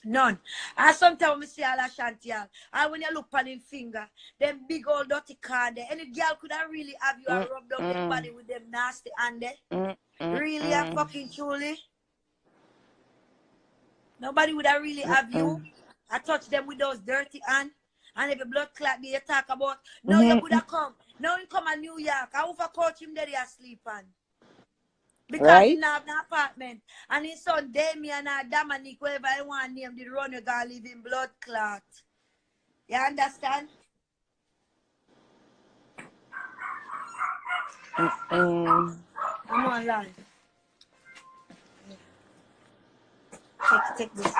And sometimes we see all Ashanti, and when you look on him finger, them big old dirty card there, any girl could have really have you and rub down their body with them nasty hand there. Really and fucking truly. Nobody would have really have you. I touch them with those dirty hands. And if a blood clot you talk about, no, you could have come. Now you come to New York. I offer coach him there asleep on. Because he not have an apartment. And his son Damien and Dominic, whoever I want name, the runner gonna live in Bloodclot. You understand? No lie. Take this.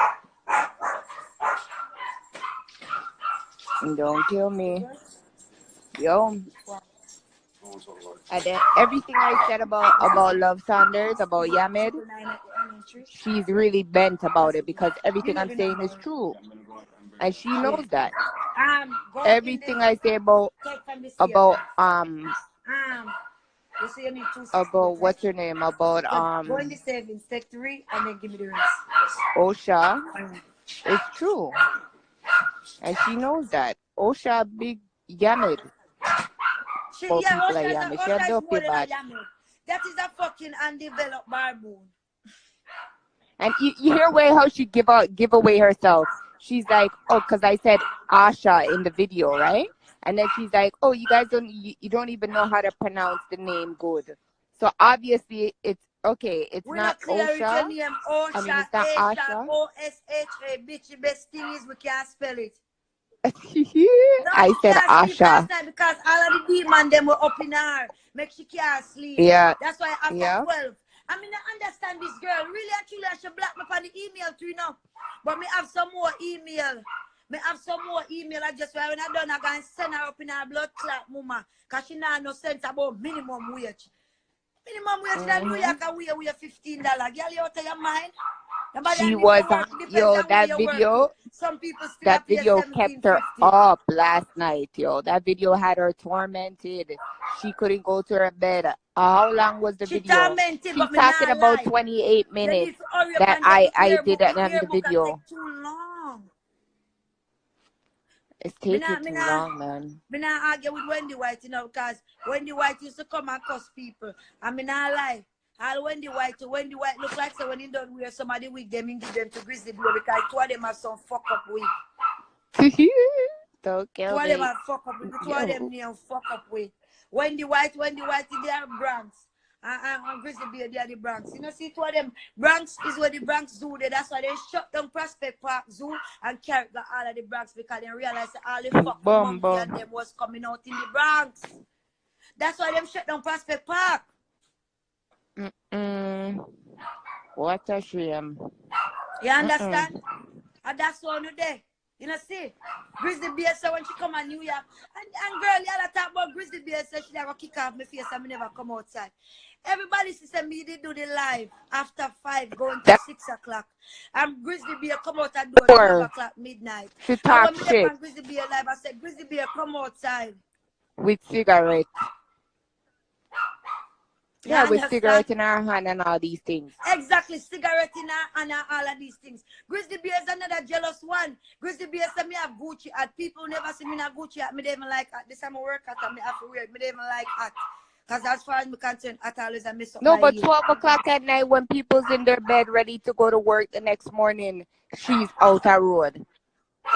Don't kill me. Yo. And then everything I said about Love Saunders, about Yamid, she's really bent about it because everything I'm saying is true. And she knows that. Everything I say about what's her name? About go in the savings, take 3 and then give me the rest. Osha is true. And she knows that. Osha big Yamid. Osha is more than a Yamid. That is a fucking undeveloped barboon. And you hear how she give away herself. She's like, oh, because I said Asha in the video, right? And then she's like, oh, you guys you don't even know how to pronounce the name good. So obviously it's okay. It's not Osha. I mean, it's not Asha. O-S-H-A, bitch. The best thing is we can't spell it. I said Asha. Because all of the demons them were up in her. Make she can't sleep. Yeah. That's why after 12. I mean, I understand this girl. Really, actually, I should block me on the email too, you know. But me have some more email. I just, when I done, I can send her up in her blood clot, mama. Because she not no sense about minimum wage. Minimum wage in New York, we are $15. Girl, you out of your mind? She was, that video, some people still that video kept her up last night, yo. That video had her tormented. She couldn't go to her bed. How long was the video? She's talking about 28 minutes that I did it on the video. Too long. It's taking too long, man. Me not argue with Wendy White, you know, because Wendy White used to come and cuss people. I mean, I lie. All Wendy White look like so when he don't wear somebody wig, them and give them to Grizzly Blue because two of them have some fuck up wig. Don't kill two me. Of them have fuck up wig. Two of them near fuck up wig. Wendy White, they are Bronx. And Grizzly Bear, they are the Bronx. You know, see, two of them, Bronx is where the Bronx Zoo there. That's why they shut down Prospect Park Zoo and carried all of the Bronx because they realized that all the fuck monkey and them was coming out in the Bronx. That's why them shut down Prospect Park. What a shame. You understand? And that's one day. You know, see, Grizzly Bear said when she come to New York, and girl, y'all talk about Grizzly Bear said she never kick off my face and me never come outside. Everybody said me did do the live after 5 going to 6 o'clock. And Grizzly Bear come out and do 12 o'clock midnight. She talk shit. And Grizzly Bear live, I said, Grizzly Bear come outside. With cigarette. Yeah, with cigarette in her hand and all these things. Exactly, cigarette in her and all of these things. Grizzly Bear is another jealous one. Grizzly Bear said me have Gucci hat. People never see me in a Gucci hat. Me don't even like hat. This time I work hat and me have to wear it. Me don't even like hat. Because as far as me concerned, hat always I miss up. No, but 12 o'clock at night when people's in their bed ready to go to work the next morning, she's out of road.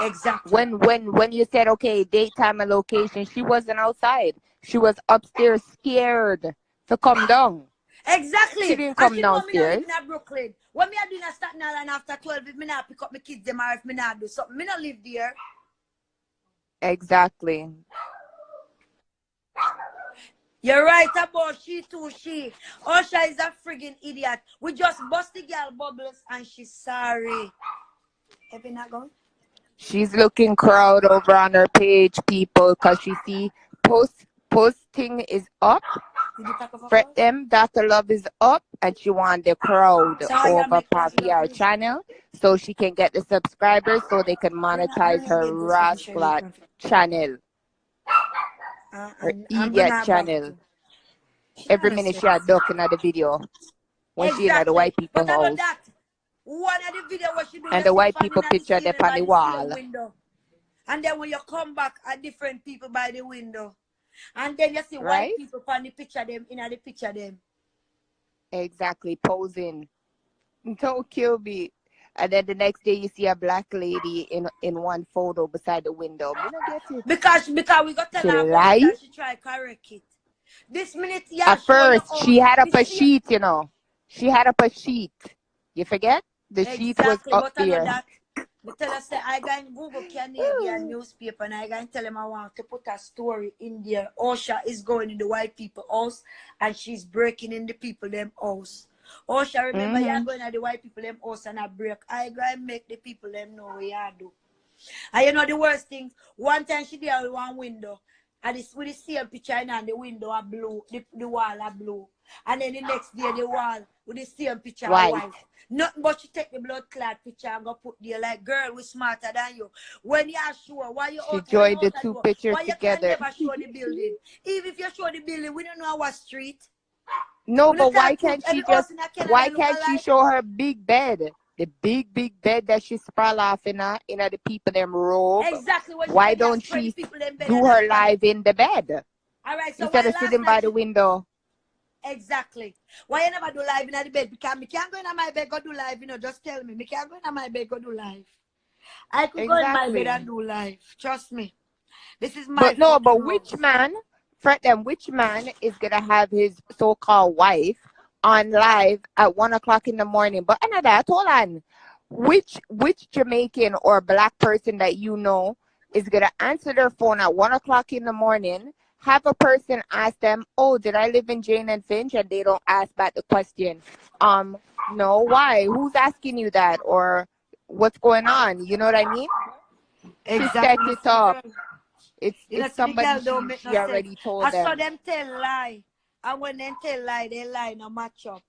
Exactly. When you said, okay, daytime and location, she wasn't outside. She was upstairs scared to come down. Exactly. She didn't come downstairs. Me not Brooklyn. When me are doing a Staten Island after 12, if me not pick up my kids them or if me not do something, me not live there. Exactly. You're right about she too, she. Osha is a friggin' idiot. We just bust the girl bubbles and she's sorry. Have you not gone? She's looking crowd over on her page, people, because she see posting is up. Fretdem, Dr. Love is up, and she want the crowd over her PR channel so she can get the subscribers so they can monetize her Bloodclot channel. Her idiot channel. Every minute she had ducking at the video when she in the white people house. One of the video what she do, and the white people picture them on the wall. And then when you come back, at different people by the window. And then you see white people on the picture them, in the picture them. Exactly, posing. Don't kill me. And then the next day you see a black lady in one photo beside the window. I don't get it. Because we got to tell her that she try to correct it. This minute, yeah. At first, she had up a sheet, you know. She had up a sheet. You forget? The sheet was up there. Me tell her, say, I got in Google Canadian newspaper and I got to tell him I want to put a story in there. Osha is going in the white people house and she's breaking in the people them house. Osha, remember you're going to the white people them house and I break. I go and make the people them know what you do. And you know the worst thing, one time she did with one window and this with the same picture and the window are blue, the wall are blue. And then the next day the wall with the same picture are white. Nothing but she take the blood clot picture and go put there like, girl, we smarter than you. When you are sure, why you She out, joined the two pictures why you together. can never show the building? Even if you show the building, we don't know what street. No, We but don't why talk can't to she every house just, in Canada why look can't she alike. show her big bed? The big bed that she sprawl off in the people them robe. Exactly. When Why she don't spread the she people in bed do and her after. live in the bed All right, so instead why of last sitting by night the window? Exactly. Why you never do live in the bed? Because me can't go in my bed, go do live, just tell me. Me can't go in my bed, go do live. I could go in my bed and do live. Trust me. This is my But rules. which man, Fretdem, which man is gonna have his so-called wife on live at 1 o'clock in the morning? But another that, hold on. Which Jamaican or black person that you know is gonna answer their phone at 1 o'clock in the morning, have a person ask them, oh, did I live in Jane and Finch? And they don't ask back the question. No, why? Who's asking you that? Or what's going on? You know what I mean? Exactly. She set it up. It's somebody don't make she no sense. already told I them. saw them tell lie. And when they tell lie, they lie no match up.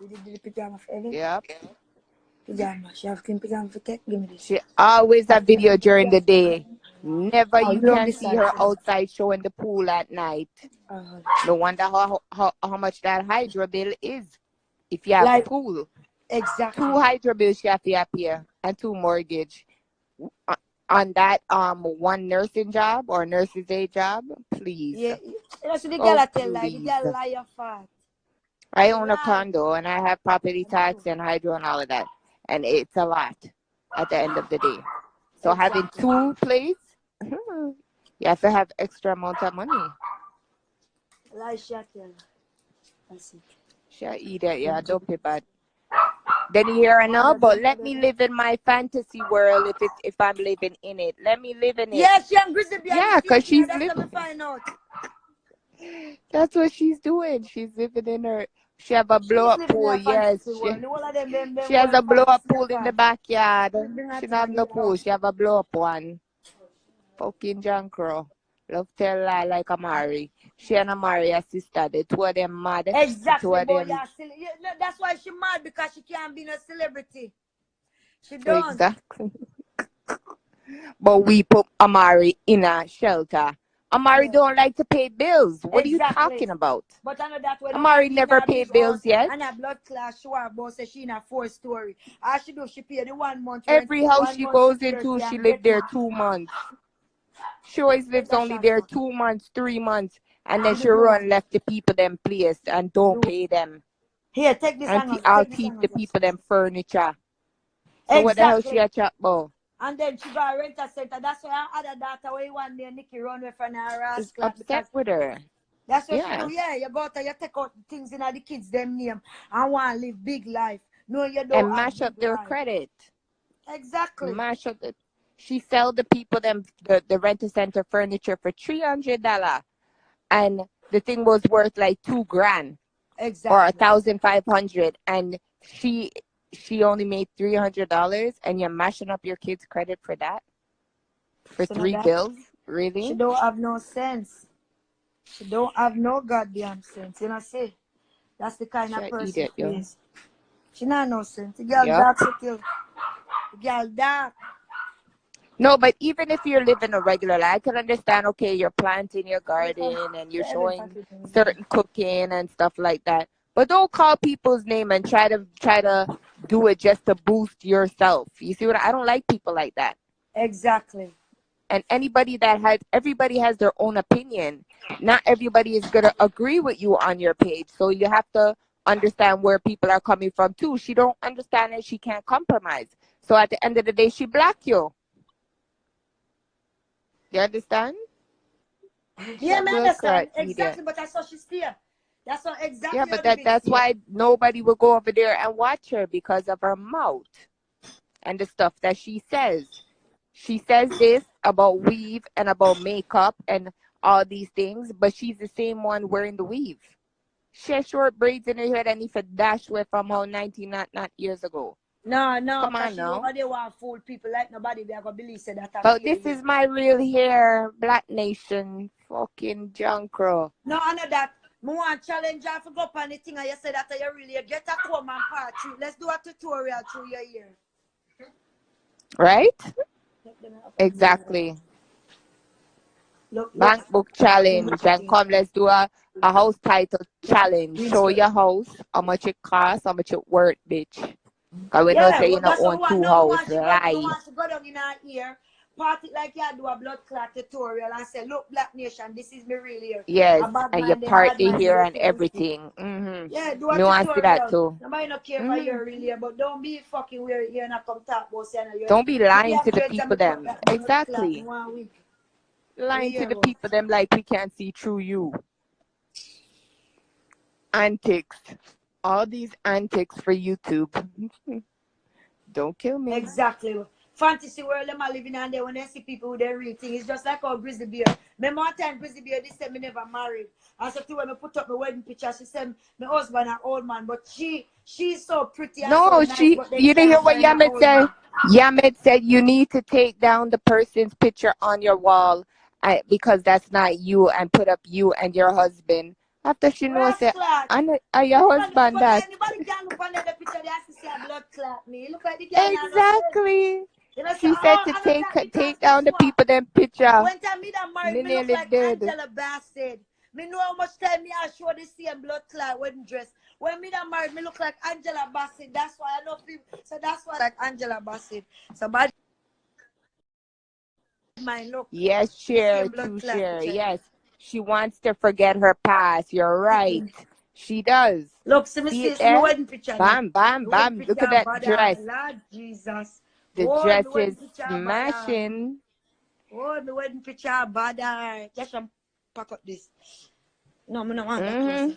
You did the pajama for Evan? Yep. Pajama. She have clean pajama for tech. Give me this. She always a video during the day. Never Oh, you love can this see her side. outside showing the pool at night. No wonder how much that hydro bill is. If you have Like, pool. exactly. 2 hydro bills you have to have here and 2 mortgage. On that 1 nursing job or nurse's aid job, please. Yeah, that's what the Oh, girl tell like the please. girl lie your fat. I own a condo and I have property tax and hydro and all of that. And it's a lot at the end of the day. So having 2 places, you have to have extra amount of money. Lie she tell. That's it. She eat it, yeah, don't pay bad. Then you hear enough, but let me live in my fantasy world if I'm living in it. Let me live in it. Yeah, she and Grizzly be yeah, because she's that's living. what find out. That's what she's doing. She's living in her. She have a blow up pool. Yes, she has a blow up pool in the backyard. She don't have no pool. She have a blow up one. Fucking Jankro. Love tell lie like Amari. She and Amari are sister. The 2 of them mad. Exactly, The 2 of them. that's why she mad because she can't be no celebrity. She don't. Exactly. But we put Amari in a shelter. Amari don't like to pay bills. What are you talking about? But I know that when Amari never paid bills yet. And a blood class show her boss says she in a 4-story. All she do, she pay the 1 month Every rent, house she goes into, she lived there 2 months. She always lives only there 2 months, 3 months. And then she run left the people them place and don't pay them. Here, take this and I'll teach the people them furniture. So what the hell she a chat about? And then she got a rental center. That's why her other daughter, where one day Nikki run with her and Is upset with her. That's what she do. Yeah, you go to you take out things in the kids them name and want to live big life. No, you don't. And mash up their credit. Exactly. Mash up the. She sell the people them the rental center furniture for $300, and the thing was worth like $2,000. Exactly. Or 1,500, and she only made $300, and you're mashing up your kids' credit for that? For 3 bills? Really? She don't have no sense. She don't have no goddamn sense. You know, see? That's the kind of person she is. She not no sense. The girl dark still. The girl dark. No, but even if you're living a regular life, I can understand, okay, you're planting your garden and you're showing certain cooking and stuff like that. But don't call people's name and try to do it just to boost yourself. You see what I don't like people like that. Exactly. And everybody has their own opinion. Not everybody is gonna agree with you on your page. So you have to understand where people are coming from too. She don't understand it, she can't compromise. So at the end of the day, she block you. You understand? Yeah, man, understand. Exactly, but I saw she still. That's what exactly Yeah, what but the bitch that's say. why nobody will go over there and watch her because of her mouth and the stuff that she says. She says this about weave and about makeup and all these things, but she's the same one wearing the weave. She has short braids in her head and if a dash away from how 19 not years ago. No, Come because on she now. nobody want to fool people like nobody be gonna believe say that. But this is my real hair, Black Nation, fucking Junkro. No, I know that. I want to challenge you to go up on the thing and you say that you really get a comb and part through. Let's do a tutorial through your ear. Right? Exactly. Look. Bank book challenge and come let's do a house title challenge. Show your house, how much it costs, how much it worth, bitch. Cause we know say you don't own two houses. Lie. You want to go down in our ear, party like you do a blood clot tutorial and say, look, Black Nation, this is me real here. Yes, and you party here and everything. Yeah, do a me want to see that tutorial. too. Nobody not care about your real here, but don't be fucking weird here and I come talk about saying don't be lying to the people them. Exactly. Lying to the people them like we can't see through you. Antics. All these antics for YouTube. Don't kill me. Exactly. Fantasy world them are living on there when they see people with their real thing. It's just like our Grizzly Bear. Remember one time Grizzly Bear, they said me never married. And so too when I put up my wedding picture, she said my husband an old man. But she's so pretty and no, so nice. she you didn't hear what Yamet said? Yamet said you need to take down the person's picture on your wall because that's not you and put up you and your husband. After she knows that your husband that. Anybody can look on the picture, they have to say a blood clot me. Look at the girl. Exactly. She said to take down the people them picture. When time me that married, me look like dead. Angela Bassett. Me know how much time me I show the same blood clot wedding dress. When me that married, me look like Angela Bassett. That's why I know people. So that's why like Angela Bassett. So bad mind look. Yes, share to share. Yes. She wants to forget her past. You're right. She does. Look, see it there? Wedding picture. Bam, bam, bam. Look at that dress. Lord Jesus. The dress is smashing. Oh, the wedding picture, bad. Just pack up this. No, I don't want that.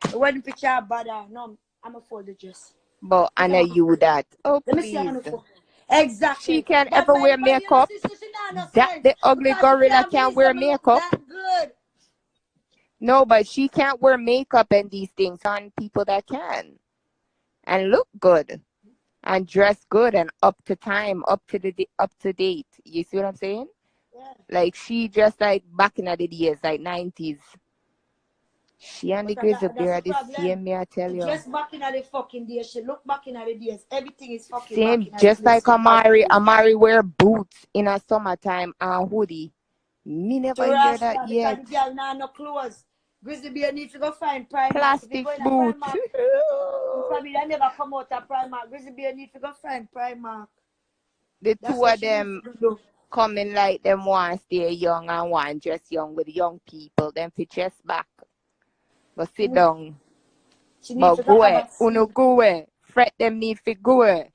The wedding picture, bad. No, I'm going to fold the dress. But I know you that. Oh, please. Exactly. She can't ever wear makeup. That the ugly gorilla can't wear makeup. Good. No, but she can't wear makeup and these things on people that can. And look good. And dress good and up to time, up to date. You see what I'm saying? Yeah. Like she just like back in the days, like 90s. She and the Grizzly Bear the same, me I tell you. Just back in the fucking days. She look back in the days. Everything is fucking same, back in just the days. like Amari. Amari wear boots in a summertime and hoodie. Me never hear that yet. The girl now no clothes. Grizzly Bear need to go find Primark. Plastic boot. Probably they never come out of Primark. Grizzly Bear need to go find Primark. The two of them coming like them one stay young and one dress young with young people. Them for chest back. But sit down. But go away. Uno go away. Fretdem need to go away.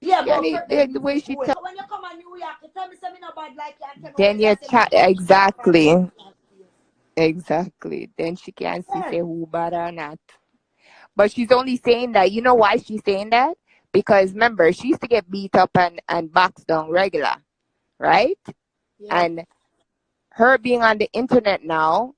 Yeah, but the way she talk. When you come on New York, you tell me something about like you. Then you chat exactly. Exactly. Then she can't see say who bad or not. But she's only saying that. You know why she's saying that? Because remember, she used to get beat up and boxed down regular. Right? Yeah. And her being on the internet now,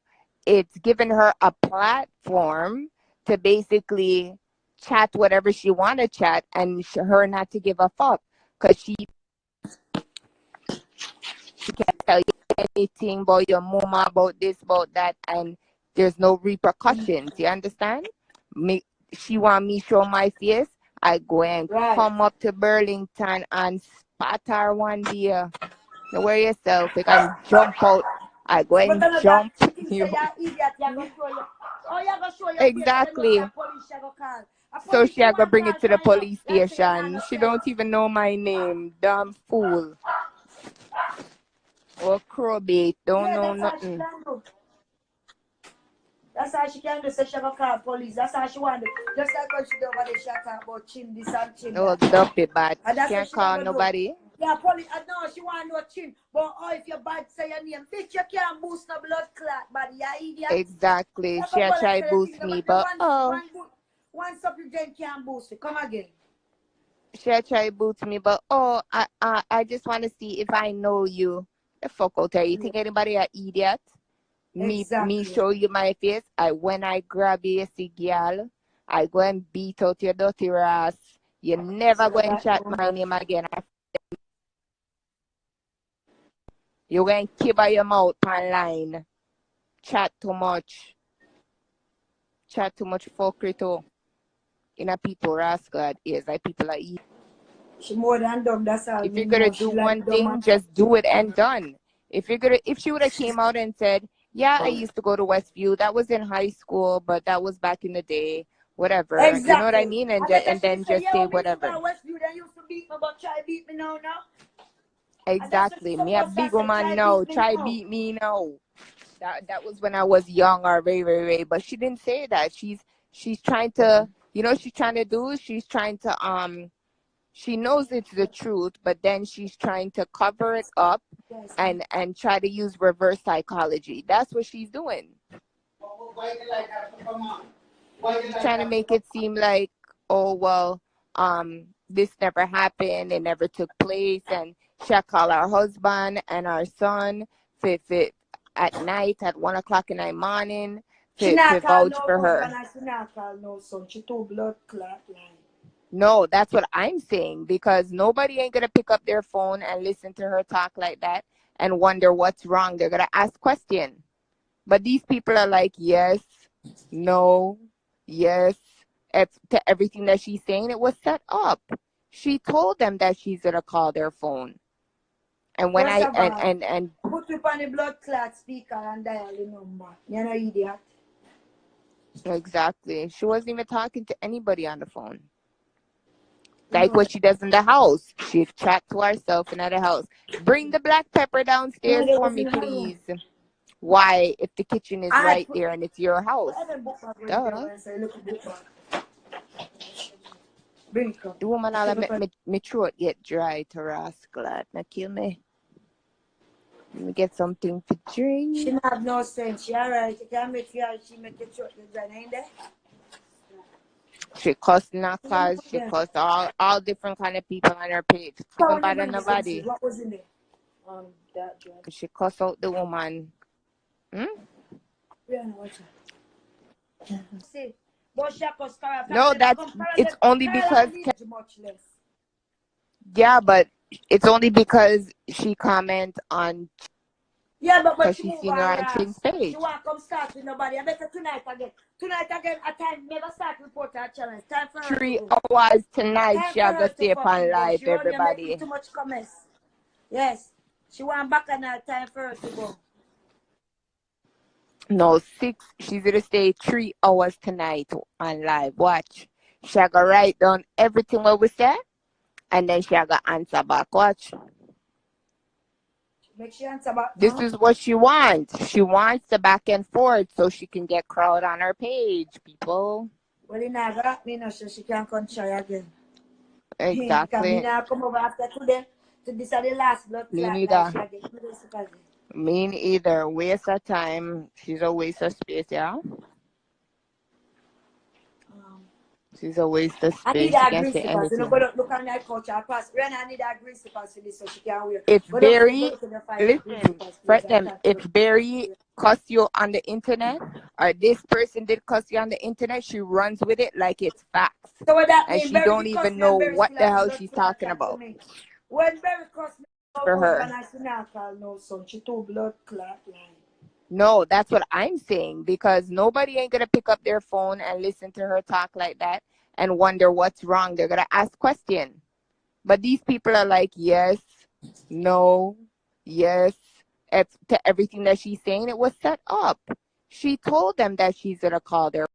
it's given her a platform to basically chat whatever she want to chat and her not to give a fuck. Because she can't tell you anything about your mama, about this, about that, and there's no repercussions. You understand? She want me show my face. I go and come up to Burlington and spot her one day. So wear yourself. You can jump out. I go and jump. Exactly. So she had to bring it to the police station. She don't even know my name. Damn fool. Or crowbait. Don't know nothing. That's how she can do. So she go call police. That's how she want to do. Just like when she do over the shot about chin this and chin. Oh, dumpy bad. She can't call nobody. Yeah, probably, I know she want no chin. But oh, if your bad say your name, bitch, you can't boost no blood clot, body, you idiot. Exactly. She had tried boost me, but one supplement can't boost it. Come again. She had tried boost me, but I just want to see if I know you. The fuck out there. You think anybody an idiot? Me show you my face. When I grab you, see girl, I go and beat out your dirty ass. You never go and chat my name again. You go and keep your mouth online. Chat too much. Chat too much fuckery too. In a people rascal is like people are eat. She more than dumb, that's all. If you're gonna do one thing, just do it and done. If she would have came out and said, yeah, I used to go to Westview. That was in high school, but that was back in the day. Whatever. Exactly. You know what I mean? And then just say whatever. Westview, they used to beat me, but try beat me now. Exactly. Me a big woman now. Try beat me now. That was when I was young or very, very, very. But she didn't say that. She's trying to, you know what she's trying to do? She's trying to she knows it's the truth, but then she's trying to cover it up and try to use reverse psychology. That's what she's doing. She's trying to make it seem like, oh well, this never happened, it never took place, and she'll call our husband and our son fit at night at 1 o'clock in the morning to vouch for her. She not call no son. She too blood clot line. No, that's what I'm saying, because nobody ain't going to pick up their phone and listen to her talk like that and wonder what's wrong. They're going to ask questions. But these people are like, yes, no, yes, to everything that she's saying. It was set up. She told them that she's going to call their phone. And when and put you on the blood clot speaker and dial the number. You're no idiot. Exactly. She wasn't even talking to anybody on the phone. Like what she does in the house. She chat to herself in the house. Bring the black pepper downstairs for me, please. Why? If the kitchen is right there and it's your house. Duh. The woman all make me throat get dry to rascal. Now kill me. Let me get something to drink. She don't have no sense. She alright. You can make her, she make the throat get dry. Ain't there? She cussed knockers. She cussed all different kind of people on her page. Even bother nobody. What was in there? That drug. She cussed out the woman. Yeah, no, what's that? See, but she cussed her. No, it's only because. Much less. Yeah, but it's only because she comment on. Yeah, but she seen her on Chin's page. She want to come start with nobody. I better tonight again. Tonight again, at time never start report our challenge. Time for 3 hours tonight. She have to stay upon live, everybody. Too much comments. Yes, she want back on her time for her to go. No, 6. She's gonna stay 3 hours tonight on live. Watch. She gonna write down everything what we said, and then she gonna answer back. Watch. Make she answer back. This is what she wants. She wants the back and forth so she can get crowd on her page, people. Well, it never me no so she can come try again. Exactly. Me now come over after today. To this is the last blood Me clot. neither. Me neither. Waste of time. She's a waste of space, yeah? She's a waste of space. I need that green slippers. You know, go look on that couch. I pass. When I need that green slippers for this so she can wear. If Barry, listen, Fretdem, if Barry cuss you on the internet, or this person did cuss you on the internet, she runs with it like it's facts. So what that and mean, she Barry don't even know what the hell she's talking about. When Barry cuss me for her. I see now call no son, she too blood clot line. No, that's what I'm saying, because nobody ain't gonna pick up their phone and listen to her talk like that and wonder what's wrong. They're gonna ask questions. But these people are like, yes, no, yes, to everything that she's saying. It was set up. She told them that she's gonna call their